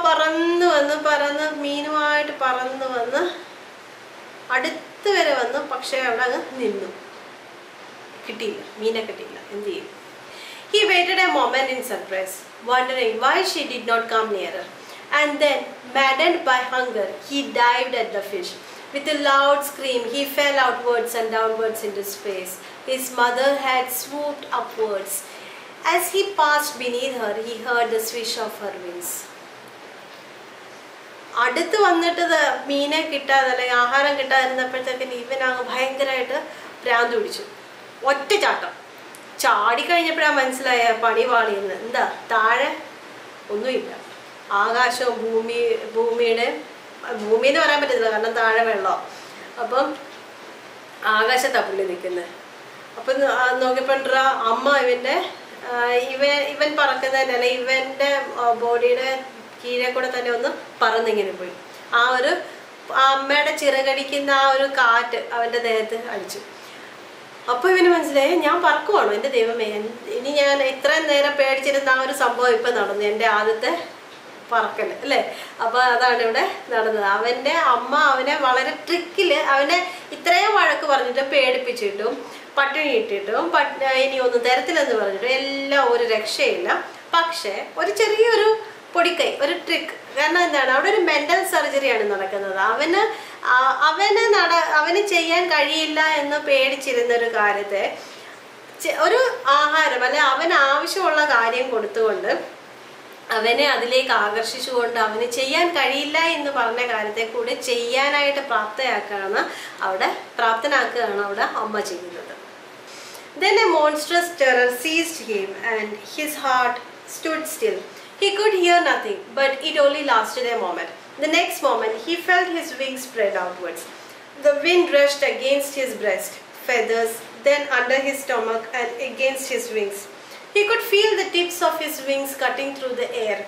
Speaker 1: പറന്ന് മീനുമായിട്ട് പറന്ന് വന്ന് അടുത്ത് വരെ വന്നു. പക്ഷേ അവിടെ അങ്ങ് നിന്നു. കിട്ടിയില്ല, മീനെ കിട്ടിയില്ല. എന്ത് ചെയ്യും? He waited a moment in surprise, wondering why she did not come nearer. And then, maddened by hunger, he dived at the fish. With a loud scream, he fell outwards and downwards into space. His mother had swooped upwards. As he passed beneath her, he heard the swish of her wings. അടുത്ത് വന്നിട്ട് മീനെ കിട്ടാതെ അല്ലെങ്കിൽ ആഹാരം കിട്ടാതിരുന്നപ്പോഴത്തേക്കിന് ഇവനങ്ങ് ഭയങ്കരമായിട്ട് ഭ്രാന്ത് പിടിച്ചു. ഒറ്റ ചാട്ടം ചാടിക്കഴിഞ്ഞപ്പോഴാണ് മനസ്സിലായ പണി പാളിയെന്ന്. എന്താ താഴെ ഒന്നുമില്ല. ആകാശവും ഭൂമിയെന്ന് പറയാൻ പറ്റത്തില്ല, കാരണം താഴെ വെള്ളം. അപ്പം ആകാശത്താണ് പുള്ളി നിൽക്കുന്നത്. അപ്പം നോക്കിയപ്പോണ്ട അമ്മ ഇവൻ പറക്കുന്നതിന് അല്ലെങ്കിൽ ഇവൻ്റെ ബോഡിയുടെ കീഴെ കൂടെ തന്നെ ഒന്ന് പറന്നിങ്ങനെ പോയി. ആ അമ്മയുടെ ചിറകടിക്കുന്ന ആ ഒരു കാറ്റ് അവൻ്റെ ദേഹത്ത് അടിച്ചു. അപ്പോൾ ഇവന് മനസ്സിലായി ഞാൻ പറക്കുവാണോ, എൻ്റെ ദൈവമേ, ഇനി ഞാൻ ഇത്രയും നേരം പേടിച്ചിരുന്ന ആ ഒരു സംഭവം ഇപ്പം നടന്നു, എൻ്റെ ആദ്യത്തെ പറക്കൽ അല്ലേ. അപ്പോൾ അതാണ് ഇവിടെ നടന്നത്. അവൻ്റെ അമ്മ അവനെ വളരെ ട്രിക്കിൽ അവനെ ഇത്രയും വഴക്ക് പറഞ്ഞിട്ട് പേടിപ്പിച്ചിട്ടും പട്ടിണി ഇട്ടിട്ടും ഇനി ഒന്നും തരത്തില്ലെന്ന് പറഞ്ഞിട്ടും എല്ലാം ഒരു രക്ഷയില്ല. പക്ഷേ ഒരു ചെറിയൊരു പൊടിക്കൈ, ഒരു ട്രിക്ക്. കാരണം എന്താണ്, അവിടെ ഒരു മെൻ്റൽ സർജറിയാണ് നടക്കുന്നത്. അവന് ചെയ്യാൻ കഴിയില്ല എന്ന് പേടിച്ചിരുന്നൊരു കാര്യത്തെ ഒരു ആഹാരം അല്ലെ അവന് ആവശ്യമുള്ള കാര്യം കൊടുത്തുകൊണ്ട് അവനെ അതിലേക്ക് ആകർഷിച്ചുകൊണ്ട് അവന് ചെയ്യാൻ കഴിയില്ല എന്ന് പറഞ്ഞ കാര്യത്തെ കൂടി ചെയ്യാനായിട്ട് പ്രാപ്തനാക്കുകയാണ് അവിടെ അമ്മ ചെയ്യുന്നത്. Then a monstrous terror seized him and his heart stood still. He could hear nothing, but it only lasted a moment. The next moment, he felt his wings spread outwards. The wind rushed against his breast, feathers, then under his stomach and against his wings. He could feel the tips of his wings cutting through the air.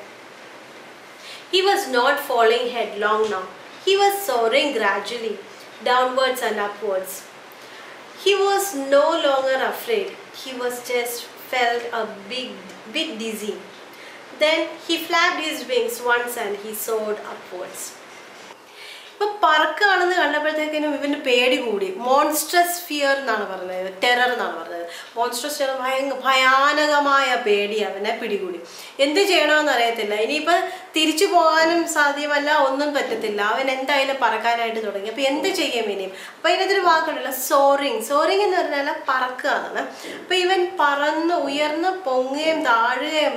Speaker 1: He was not falling headlong now. He was soaring gradually, downwards and upwards. He was no longer afraid. He was just felt a bit dizzy. Then he flapped his wings once and he soared upwards. ഇപ്പോൾ പറക്കാണെന്ന് കണ്ടപ്പോഴത്തേക്കിനും ഇവന് പേടി കൂടി. Monstrous fear എന്നാണ് പറഞ്ഞത്, terror എന്നാണ് പറഞ്ഞത്. Monstrous terror ഭയാനകമായ പേടി അവനെ പിടികൂടി. എന്ത് ചെയ്യണമെന്ന് അറിയത്തില്ല. ഇനിയിപ്പോൾ തിരിച്ചു പോകാനും സാധ്യമല്ല, ഒന്നും പറ്റത്തില്ല. അവൻ എന്തായാലും പറക്കാനായിട്ട് തുടങ്ങി. അപ്പോൾ എന്ത് ചെയ്യും ഇനിയും? അപ്പോൾ ഇതിനകത്തൊരു വാക്കുണ്ടല്ലോ, സോറിങ് എന്ന് പറഞ്ഞാൽ പറക്കുക എന്നാണ്. അപ്പോൾ ഇവൻ ഉയർന്ന് പൊങ്ങുകയും താഴുകയും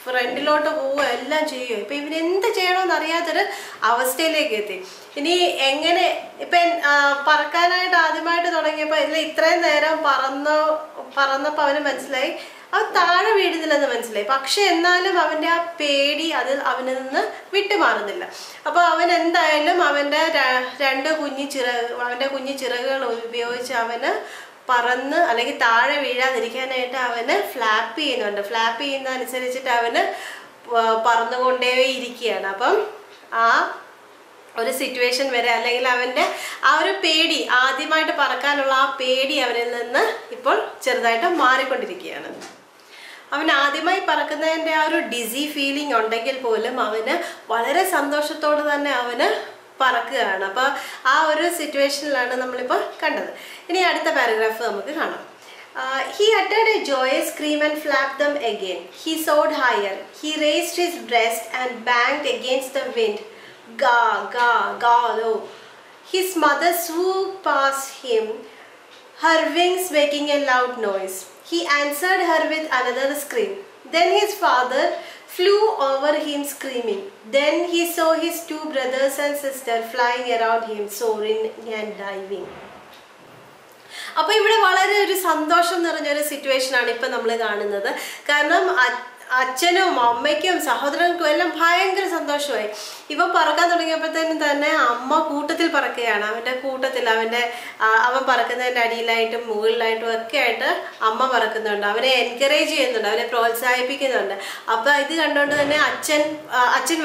Speaker 1: ഫ്രണ്ടിലോട്ട് പോവുകയും എല്ലാം ചെയ്യുകയും. ഇപ്പോൾ ഇവൻ എന്ത് ചെയ്യണമെന്ന് അറിയാത്തൊരു അവസ്ഥയിലേക്ക് എത്തി. ഇനി എങ്ങനെ ഇപ്പം പറക്കാനായിട്ട് ആദ്യമായിട്ട് തുടങ്ങിയപ്പോൾ ഇത്രയും നേരം പറന്നപ്പോൾ അവന് മനസ്സിലായി അവൻ താഴെ വീഴുന്നില്ലെന്ന് മനസ്സിലായി. പക്ഷെ എന്നാലും അവൻ്റെ ആ പേടി അവനിൽ നിന്ന് വിട്ടുമാറുന്നില്ല. അപ്പോൾ അവൻ എന്തായാലും അവൻ്റെ കുഞ്ഞു ചിറകുകൾ ഉപയോഗിച്ച് അവന് പറന്ന് അല്ലെങ്കിൽ താഴെ വീഴാതിരിക്കാനായിട്ട് അവന് ഫ്ലാപ്പ് ചെയ്യുന്നുണ്ട്. ഫ്ലാപ്പ് ചെയ്യുന്ന അനുസരിച്ചിട്ട് അവന് പറന്നുകൊണ്ടേ ഇരിക്കുകയാണ്. അപ്പം ആ ഒരു സിറ്റുവേഷൻ വരെ അല്ലെങ്കിൽ അവൻ്റെ ആ ഒരു പേടി, ആദ്യമായിട്ട് പറക്കാനുള്ള ആ പേടി അവനിൽ നിന്ന് ഇപ്പോൾ ചെറുതായിട്ട് മാറിക്കൊണ്ടിരിക്കുകയാണ്. അവൻ ആദ്യമായി പറക്കുന്നതിൻ്റെ ആ ഒരു ഡിസി ഫീലിംഗ് ഉണ്ടെങ്കിൽ പോലും അവന് വളരെ സന്തോഷത്തോടെ തന്നെ അവന് പറക്കുകയാണ്. അപ്പോൾ ആ ഒരു സിറ്റുവേഷനിലാണ് നമ്മളിപ്പോൾ കണ്ടത്. ഇനി അടുത്ത പാരഗ്രാഫ് നമുക്ക് കാണാം. He uttered a joyous scream and flapped them again. He soared higher. He raised his breast and banged against the wind. Ga, ga, ga, low. His mother swooped past him, her wings making a loud noise. He answered her with another scream. Then his father flew over him screaming. Then he saw his two brothers and sisters flying around him, soaring and diving. അപ്പോൾ ഇവിടെ വളരെ ഒരു സന്തോഷം നിറഞ്ഞൊരു സിറ്റുവേഷനാണ് ഇപ്പം നമ്മൾ കാണുന്നത്. കാരണം അച്ഛനും അമ്മയ്ക്കും സഹോദരങ്ങൾക്കും എല്ലാം ഭയങ്കര സന്തോഷമായി. ഇവൻ പറക്കാൻ തുടങ്ങിയപ്പോഴത്തേനും തന്നെ അമ്മ കൂട്ടത്തിൽ പറക്കുകയാണ്. അവൻ്റെ കൂട്ടത്തിൽ അവൻ പറക്കുന്നതിൻ്റെ അടിയിലായിട്ടും മുകളിലായിട്ടും ഒക്കെ ആയിട്ട് അമ്മ പറക്കുന്നുണ്ട്. അവനെ എൻകറേജ് ചെയ്യുന്നുണ്ട്, അവനെ പ്രോത്സാഹിപ്പിക്കുന്നുണ്ട്. അപ്പം ഇത് കണ്ടുകൊണ്ട് തന്നെ അച്ഛൻ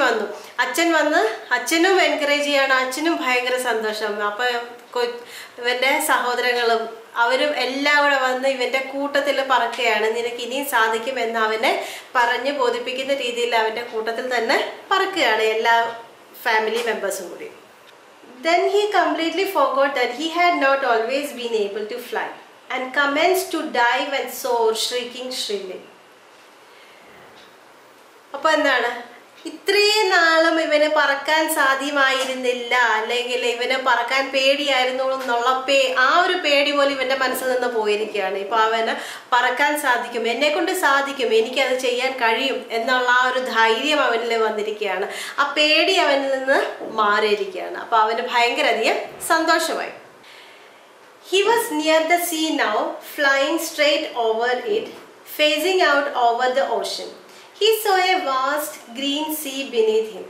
Speaker 1: വന്ന് അച്ഛനും എൻകറേജ് ചെയ്യാണ്. അച്ഛനും ഭയങ്കര സന്തോഷം. അപ്പം ഇവൻ്റെ സഹോദരങ്ങളും അവരും എല്ലാം കൂടെ വന്ന് ഇവൻ്റെ കൂട്ടത്തിൽ പറക്കുകയാണ്. നിനക്ക് ഇനിയും സാധിക്കുമെന്ന് അവനെ പറഞ്ഞ് ബോധിപ്പിക്കുന്ന രീതിയിൽ അവൻ്റെ കൂട്ടത്തിൽ തന്നെ പറക്കുകയാണ് എല്ലാ ഫാമിലി മെമ്പേഴ്സും കൂടി. Then he completely forgot that he had not always been able to fly and commenced to dive and soar, shrieking shrilly. അപ്പോൾ എന്താണ്, ഇത്രയും നാളും ഇവന് പറക്കാൻ സാധ്യമായിരുന്നില്ല, അല്ലെങ്കിൽ ഇവന് പറക്കാൻ പേടിയായിരുന്നു എന്നുള്ള ആ ഒരു പേടി പോലും ഇവന്റെ മനസ്സിൽ നിന്ന് പോയിരിക്കുകയാണ്. ഇപ്പൊ അവന് പറക്കാൻ സാധിക്കും, എന്നെ കൊണ്ട് സാധിക്കും, എനിക്കത് ചെയ്യാൻ കഴിയും എന്നുള്ള ആ ഒരു ധൈര്യം അവനിൽ വന്നിരിക്കുകയാണ്. ആ പേടി അവനിൽ നിന്ന് മാറിയിരിക്കുകയാണ്. അപ്പൊ അവന് ഭയങ്കര അധികം സന്തോഷമായി. He was near the sea now, flying straight over it, facing out over the ocean. He saw a vast green sea beneath him,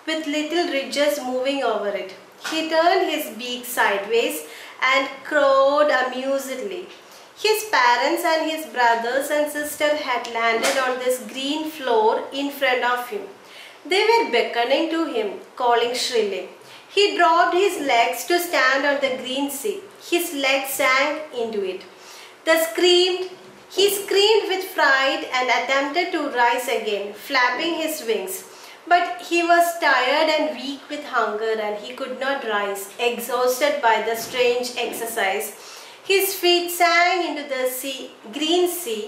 Speaker 1: with little ridges moving over it. He turned his beak sideways and crowed amusedly. His parents and his brothers and sisters had landed on this green floor in front of him. They were beckoning to him, calling shrilly. He dropped his legs to stand on the green sea. His legs sank into it. He screamed with fright and attempted to rise again, flapping his wings. But he was tired and weak with hunger, and he could not rise, exhausted by the strange exercise. His feet sank into the green sea,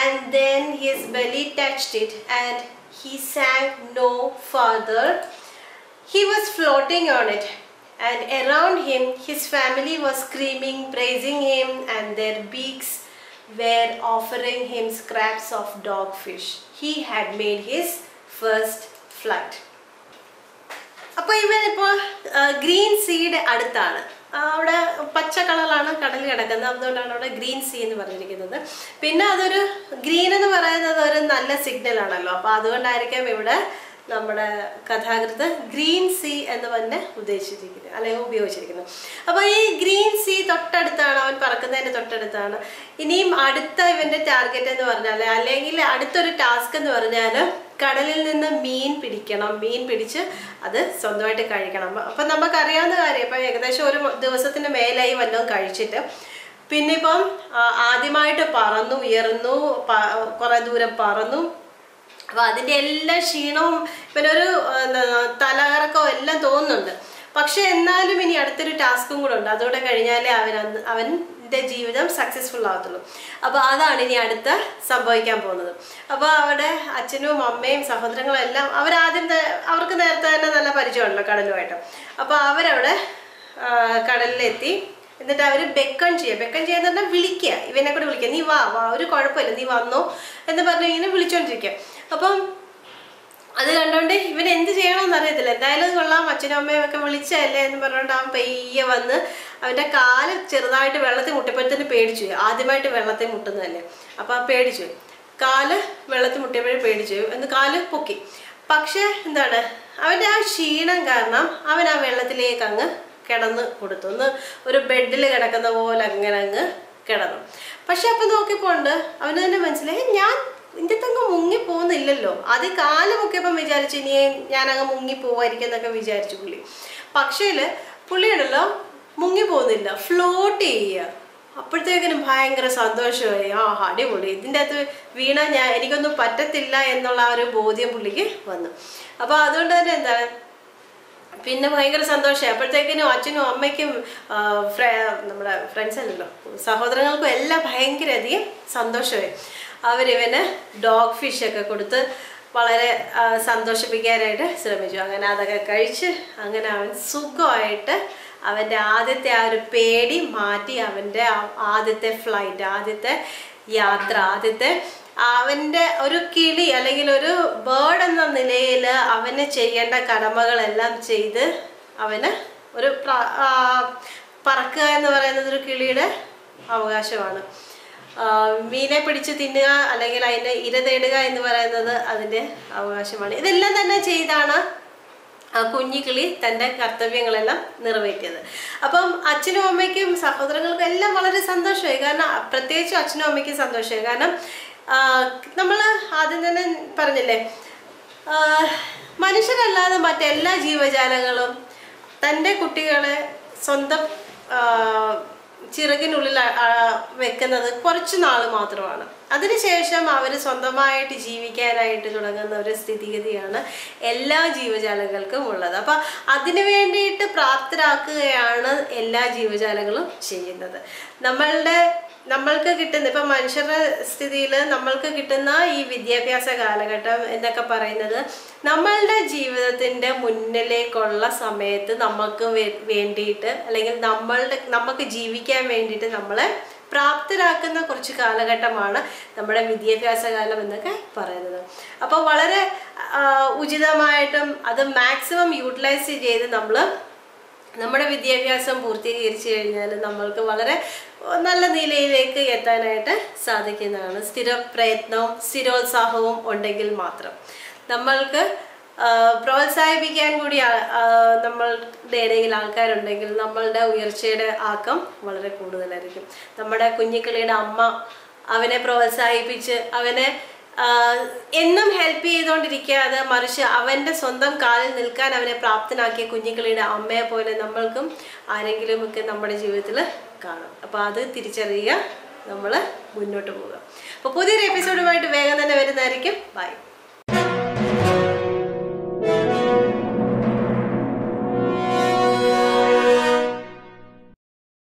Speaker 1: and then his belly touched it, and he sank no further. He was floating on it, and around him his family was screaming, praising him, and their beaks were offering him scraps of dogfish. He had made his first flight. അപ്പോൾ ഇവനിപ്പോൾ green സീയുടെ അടുത്താണ്. അവിടെ പച്ച കളറിലാണ് കടൽ കിടക്കുന്നത്, അതുകൊണ്ടാണ് അവിടെ green see എന്ന് പറഞ്ഞിരിക്കുന്നത്. പിന്നെ അതൊരു ഗ്രീൻ എന്ന് പറയുന്നത് ഒരു നല്ല സിഗ്നൽ ആണല്ലോ, അപ്പോൾ അതുകൊണ്ടായിരിക്കാം ഇവിടെ നമ്മുടെ കഥാകൃത്ത് ഗ്രീൻ സീ എന്ന് തന്നെ ഉദ്ദേശിച്ചിരിക്കുന്നത് അല്ലെങ്കിൽ ഉപയോഗിച്ചിരിക്കുന്നത്. അപ്പോൾ ഈ ഗ്രീൻ സീ തൊട്ടടുത്താണ്, അവൻ പറക്കുന്നതിൻ്റെ തൊട്ടടുത്താണ്. ഇനിയും അടുത്ത ഇവൻ്റെ ടാർഗറ്റ് എന്ന് പറഞ്ഞാൽ, അല്ലെങ്കിൽ അടുത്തൊരു ടാസ്ക് എന്ന് പറഞ്ഞാൽ കടലിൽ നിന്ന് മീൻ പിടിക്കണം. മീൻ പിടിച്ച് അത് സ്വന്തമായിട്ട് കഴിക്കണം. അപ്പം നമുക്കറിയാവുന്ന കാര്യം, ഇപ്പം ഏകദേശം ഒരു ദിവസത്തിന് മേലായി വല്ലതും കഴിച്ചിട്ട് പിന്നെ ഇപ്പം ആദ്യമായിട്ട് ഉയർന്നു കുറേ ദൂരം പറന്നു. അപ്പോൾ അതിൻ്റെ എല്ലാ ക്ഷീണവും ഇവനൊരു തലകറക്കവും എല്ലാം തോന്നുന്നുണ്ട്. പക്ഷെ എന്നാലും ഇനി അടുത്തൊരു ടാസ്കും കൂടെ ഉണ്ട്. അതോടെ കഴിഞ്ഞാലേ അവൻ്റെ ജീവിതം സക്സസ്ഫുൾ ആകത്തുള്ളൂ. അപ്പോൾ അതാണ് ഇനി അടുത്ത സംഭവിക്കാൻ പോകുന്നത്. അപ്പോൾ അവിടെ അച്ഛനും അമ്മയും സഹോദരങ്ങളും എല്ലാം അവർക്ക് നേരത്തെ തന്നെ നല്ല പരിചയമുണ്ടല്ലോ കടലുമായിട്ട്. അപ്പോൾ അവരവിടെ കടലിലെത്തി. എന്നിട്ട് അവർ ബെക്കൺ ചെയ്യാന്ന് പറഞ്ഞാൽ വിളിക്കുക, ഇവനെ കൂടെ വിളിക്കുക, നീ വാ ഒരു കുഴപ്പമില്ല, നീ വന്നോ എന്ന് പറഞ്ഞ് ഇങ്ങനെ വിളിച്ചോണ്ടിരിക്കുക. അപ്പം അത് കണ്ടോണ്ട് ഇവൻ എന്ത് ചെയ്യണമെന്ന് അറിയത്തില്ല. എന്തായാലും കൊള്ളാം, അച്ഛനും അമ്മയും ഒക്കെ വിളിച്ചല്ലേ എന്ന് പറഞ്ഞുകൊണ്ട് അവൻ പയ്യെ വന്ന് അവൻ്റെ കാല് ചെറുതായിട്ട് വെള്ളത്തിൽ മുട്ടിയപ്പോഴത്തേന് പേടിച്ചു. ആദ്യമായിട്ട് വെള്ളത്തിൽ മുട്ടുന്നതല്ലേ, അപ്പം പേടിച്ചു. കാല് വെള്ളത്തിൽ മുട്ടിയപ്പോഴും പേടിച്ചു എന്ന് കാല് പൊക്കി. പക്ഷെ എന്താണ്, അവൻ്റെ ആ ക്ഷീണം കാരണം അവൻ ആ വെള്ളത്തിലേക്ക് അങ്ങ് കിടന്ന് കൊടുത്തു. ഒരു ബെഡിൽ കിടക്കുന്ന പോലെ അങ്ങനെ അങ്ങ് കിടന്നു. പക്ഷെ അപ്പം നോക്കിപ്പോണ്ട് അവന് തന്നെ മനസ്സിലായി, ഞാൻ ഇതിൻ്റെ അങ്ങ് മുങ്ങിപ്പോകുന്നില്ലല്ലോ. അത് കാല് മുക്കിയപ്പം വിചാരിച്ചു ഇനി ഞാനങ്ങ് മുങ്ങിപ്പോവായിരിക്കും എന്നൊക്കെ വിചാരിച്ചു പുള്ളി. പക്ഷേ പുള്ളിയുണ്ടല്ലോ മുങ്ങിപ്പോകുന്നില്ല, ഫ്ലോട്ട് ചെയ്യുക. അപ്പോഴത്തേക്കിനും ഭയങ്കര സന്തോഷമായി. അടിപൊളി, ഇതിൻ്റെ അകത്ത് വീണ എനിക്കൊന്നും പറ്റത്തില്ല എന്നുള്ള ആ ഒരു ബോധ്യം പുള്ളിക്ക് വന്നു. അപ്പോൾ അതുകൊണ്ട് തന്നെ എന്താണ്, പിന്നെ ഭയങ്കര സന്തോഷമായി. അപ്പോഴത്തേക്കിനും അച്ഛനും അമ്മയ്ക്കും നമ്മുടെ ഫ്രണ്ട്സ് അല്ലല്ലോ സഹോദരങ്ങൾക്കും എല്ലാം ഭയങ്കര അധികം സന്തോഷമായി. അവരിവന് ഡോഗ് ഫിഷൊക്കെ കൊടുത്ത് വളരെ സന്തോഷിപ്പിക്കാനായിട്ട് ശ്രമിച്ചു. അങ്ങനെ അതൊക്കെ കഴിച്ച് അങ്ങനെ അവൻ സുഖമായിട്ട് അവൻ്റെ ആദ്യത്തെ ആ ഒരു പേടി മാറ്റി അവൻ്റെ ആദ്യത്തെ ഫ്ലൈറ്റ്, ആദ്യത്തെ യാത്ര, അവൻ്റെ ഒരു കിളി അല്ലെങ്കിൽ ഒരു ബേർഡ് എന്ന നിലയിൽ അവന് ചെയ്യേണ്ട കടമകളെല്ലാം ചെയ്ത് അവന് പറക്കുക എന്ന് പറയുന്നത് ഒരു കിളിയുടെ അവകാശമാണ്. മീനെ പിടിച്ച് തിന്നുക അല്ലെങ്കിൽ അതിൻ്റെ ഇര തേടുക എന്ന് പറയുന്നത് അതിൻ്റെ അവകാശമാണ്. ഇതെല്ലാം തന്നെ ചെയ്താണ് ആ കുഞ്ഞിക്കിളി തൻ്റെ കർത്തവ്യങ്ങളെല്ലാം നിറവേറ്റിയത്. അപ്പം അച്ഛനും അമ്മയ്ക്കും സഹോദരങ്ങൾക്കും എല്ലാം വളരെ സന്തോഷമായി. കാരണം പ്രത്യേകിച്ചും അച്ഛനും അമ്മയ്ക്കും സന്തോഷമായി. കാരണം നമ്മൾ ആദ്യം തന്നെ പറഞ്ഞില്ലേ, മനുഷ്യരല്ലാതെ മറ്റെല്ലാ ജീവജാലങ്ങളും തൻ്റെ കുട്ടികളെ സ്വന്തം ചിറകിനുള്ളിൽ വെക്കുന്നത് കുറച്ച് നാൾ മാത്രമാണ്. അതിനുശേഷം അവർ സ്വന്തമായിട്ട് ജീവിക്കാനായിട്ട് തുടങ്ങുന്ന ഒരു സ്ഥിതിഗതിയാണ് എല്ലാ ജീവജാലങ്ങൾക്കും ഉള്ളത്. അപ്പം അതിനു വേണ്ടിയിട്ട് പ്രാപ്തരാക്കുകയാണ് എല്ലാ ജീവജാലങ്ങളും ചെയ്യുന്നത്. നമ്മൾക്ക് കിട്ടുന്ന ഇപ്പം മനുഷ്യരുടെ സ്ഥിതിയിൽ നമ്മൾക്ക് കിട്ടുന്ന ഈ വിദ്യാഭ്യാസ കാലഘട്ടം എന്നൊക്കെ പറയുന്നത് നമ്മളുടെ ജീവിതത്തിൻ്റെ മുന്നിലേക്കുള്ള സമയത്ത് നമുക്ക് വേണ്ടിയിട്ട് അല്ലെങ്കിൽ നമുക്ക് ജീവിക്കാൻ വേണ്ടിയിട്ട് നമ്മളെ പ്രാപ്തരാക്കുന്ന കുറച്ച് കാലഘട്ടമാണ് നമ്മുടെ വിദ്യാഭ്യാസ കാലം എന്നൊക്കെ പറയുന്നത്. അപ്പോൾ വളരെ ഉചിതമായിട്ടും അത് മാക്സിമം യൂട്ടിലൈസ് ചെയ്ത് നമ്മുടെ വിദ്യാഭ്യാസം പൂർത്തീകരിച്ചു കഴിഞ്ഞാൽ നമ്മൾക്ക് വളരെ നല്ല നിലയിലേക്ക് എത്താനായിട്ട് സാധിക്കുന്നതാണ്. സ്ഥിരപ്രയത്നവും സ്ഥിരോത്സാഹവും ഉണ്ടെങ്കിൽ മാത്രം. നമ്മൾക്ക് പ്രോത്സാഹിപ്പിക്കാൻ കൂടി നമ്മളുടെ ഇടയിൽ ആൾക്കാരുണ്ടെങ്കിൽ നമ്മളുടെ ഉയർച്ചയുടെ ആക്കം വളരെ കൂടുതലായിരിക്കും. നമ്മുടെ കുഞ്ഞിക്കിളിയുടെ അമ്മ അവനെ പ്രോത്സാഹിപ്പിച്ച് അവനെ എന്നും ഹെൽപ്പ് ചെയ്തുകൊണ്ടിരിക്കാതെ മറിച്ച് അവൻ്റെ സ്വന്തം കാലിൽ നിൽക്കാൻ അവനെ പ്രാപ്തനാക്കിയ കുഞ്ഞിക്കിളിയുടെ അമ്മയെ പോലെ നമ്മൾക്കും ആരെങ്കിലുമൊക്കെ നമ്മുടെ ജീവിതത്തിൽ കാണും. അപ്പോൾ അത് തിരിച്ചറിയുക, നമ്മൾ മുന്നോട്ട് പോവുക. അപ്പോൾ പുതിയൊരു എപ്പിസോഡുമായിട്ട് വേഗം തന്നെ വരുന്നതായിരിക്കും. ബൈ.